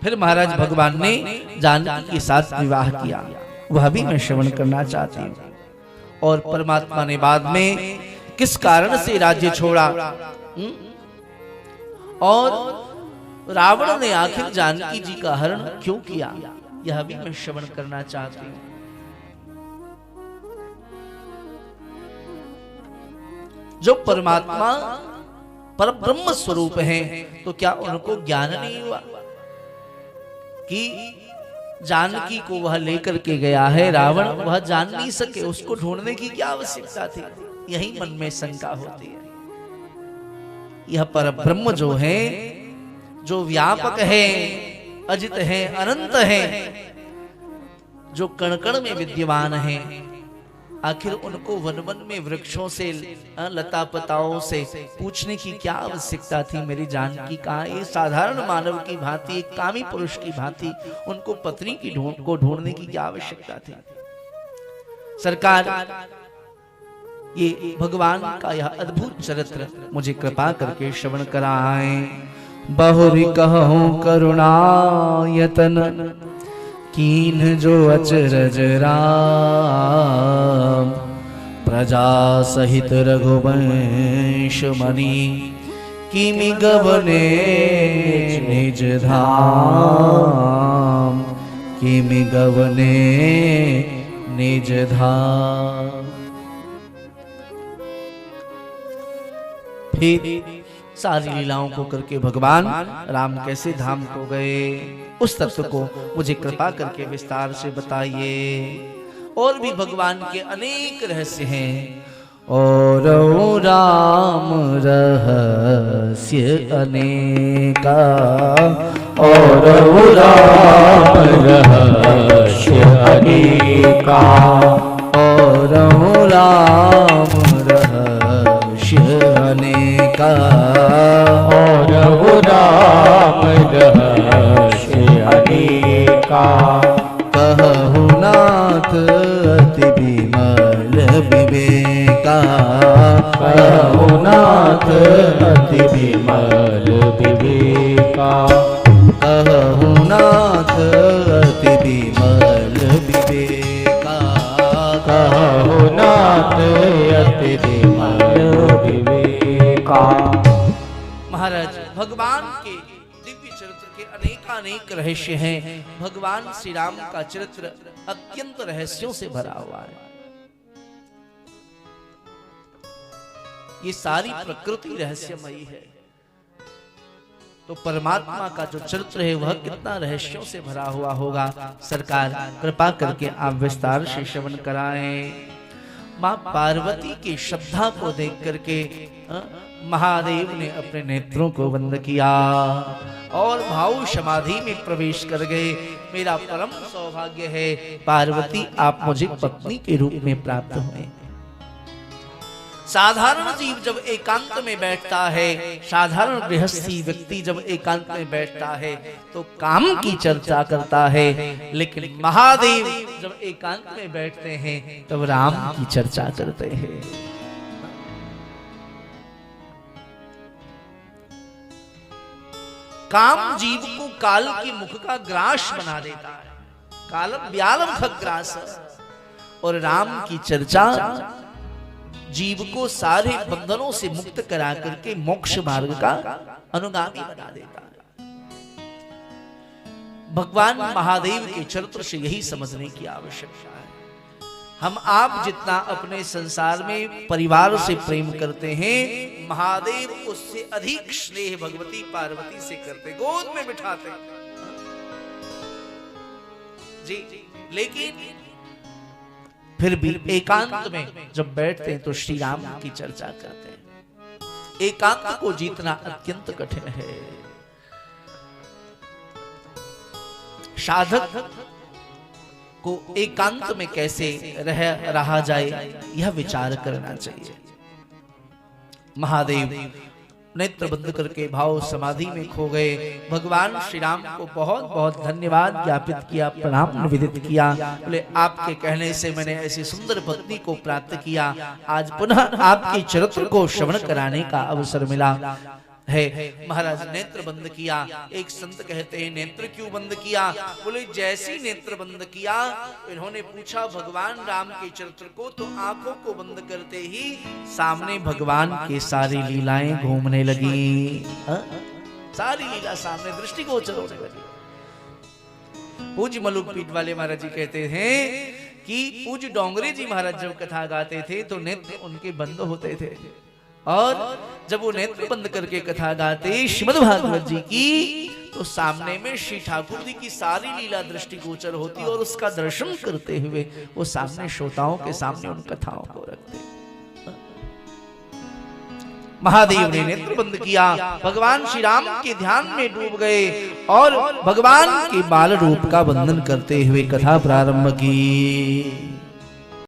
फिर महाराज भगवान ने जानकी के साथ विवाह किया, वह भी मैं श्रवण करना चाहती हूँ। और परमात्मा ने बाद में किस कारण से राज्य छोड़ा और रावण ने आखिर जानकी जी का हरण क्यों किया, यह भी मैं श्रवण करना चाहती हूँ। जो परमात्मा पर ब्रह्म स्वरूप हैं, तो क्या उनको ज्ञान नहीं हुआ कि जानकी को वह लेकर के गया है रावण, वह जान नहीं सके, उसको ढूंढने की क्या आवश्यकता थी? यही मन में शंका होती है। यह पर ब्रह्म जो है, जो व्यापक है, अजित है, अनंत है, जो कण कण में विद्यमान है, आखिर उनको वन वन में वृक्षों से, लता पताओं से पूछने की क्या आवश्यकता थी? मेरी जानकी कहाँ? ये साधारण मानव की भांति, एक कामी पुरुष की भांति उनको पत्नी की को ढूंढने की क्या आवश्यकता थी? सरकार, ये भगवान का यह अद्भुत चरित्र मुझे कृपा करके श्रवण कराए। बहुरी कहूं करुणायतन, कीन जो अचरज राम, प्रजा सहित रघुवंश मणि, किमि गवने निज धाम, किमि गवने निज धाम। फिर सारी लीलाओं को करके भगवान राम कैसे धाम को गए, उस तत्व को मुझे कृपा करके विस्तार से बताइए। और भी भगवान के अनेक रहस्य हैं। और राम रहस्य अनेका, और राम रहस्य अनेका, और राम रहस्य अनेका, और राम रहस्य अनेका। कहु नाथ अति विमल विवेका, कहु नाथ अति विमल विवेका, कहु नाथ अति विमल विवेका, कहु नाथ अति विमल विवेका। महाराज भगवान के दिव्य चरित्र के अनेकानेक रहस्य हैं। भगवान श्री राम का चरित्र अत्यंत रहस्यों से भरा हुआ है। ये सारी प्रकृति रहस्यमयी है, तो परमात्मा का जो चरित्र है वह कितना रहस्यों से भरा हुआ होगा। सरकार कृपा करके आप विस्तार से श्रवण कराएं। मां पार्वती की श्रद्धा को देख करके महादेव ने अपने नेत्रों को बंद किया और भाव समाधि में प्रवेश कर गए। मेरा परम सौभाग्य है पार्वती, आप मुझे पत्नी के रूप में प्राप्त हुए। साधारण जीव जब एकांत में बैठता है, साधारण गृहस्थी व्यक्ति जब एकांत में बैठता है तो काम की चर्चा करता है, लेकिन महादेव जब एकांत में बैठते हैं तब राम की चर्चा करते हैं। काम जीव को काल के मुख का ग्रास बना देता है, कालम व्यालम खग्रास, और राम की चर्चा जीव को सारे बंधनों से मुक्त करा करके मोक्ष मार्ग का अनुगामी बना देता है। भगवान महादेव के चरित्र से यही समझने की आवश्यकता है। हम आप जितना अपने संसार में परिवार से प्रेम करते हैं, महादेव उससे अधिक स्नेह भगवती पार्वती से करते, गोद में बिठाते जी। लेकिन फिर भी एकांत में जब बैठते हैं तो श्री राम की चर्चा करते हैं। एकांत को जीतना अत्यंत कठिन है। साधक को एकांत में कैसे रहा जाए यह विचार करना चाहिए। महादेव नेत्र बंद करके भाव समाधि में खो गए। भगवान श्री राम को बहुत बहुत धन्यवाद ज्ञापित किया, प्रणाम निवेदित किया। बोले आपके कहने से मैंने ऐसी सुंदर पत्नी को प्राप्त किया, आज पुनः आपके चरित्र को श्रवण कराने का अवसर मिला है। महाराज नेत्र बंद किया। एक संत कहते हैं नेत्र क्यों बंद किया? बोले जैसी नेत्र बंद किया, इन्होंने पूछा भगवान राम के चरित्र को, तो आंखों को बंद करते ही सामने भगवान के सारी लीलाएं घूमने लगी। सारी लीला सामने दृष्टिगोचर होने लगी। पूज्य मलुक पीठ वाले महाराज जी कहते हैं कि पूज्य डोंगरे जी महाराज जब कथा गाते थे तो नेत्र उनके बंद होते थे, और जब वो नेत्र बंद करके कथा गाते श्रीमद् भागवत जी की, तो सामने में श्री ठाकुर जी की सारी लीला दृष्टिगोचर होती और उसका दर्शन करते हुए वो सामने श्रोताओं के सामने उन कथाओं को रखते। महादेव ने नेत्र बंद किया, भगवान श्री राम के ध्यान में डूब गए और भगवान के बाल रूप का वंदन करते हुए कथा प्रारंभ की।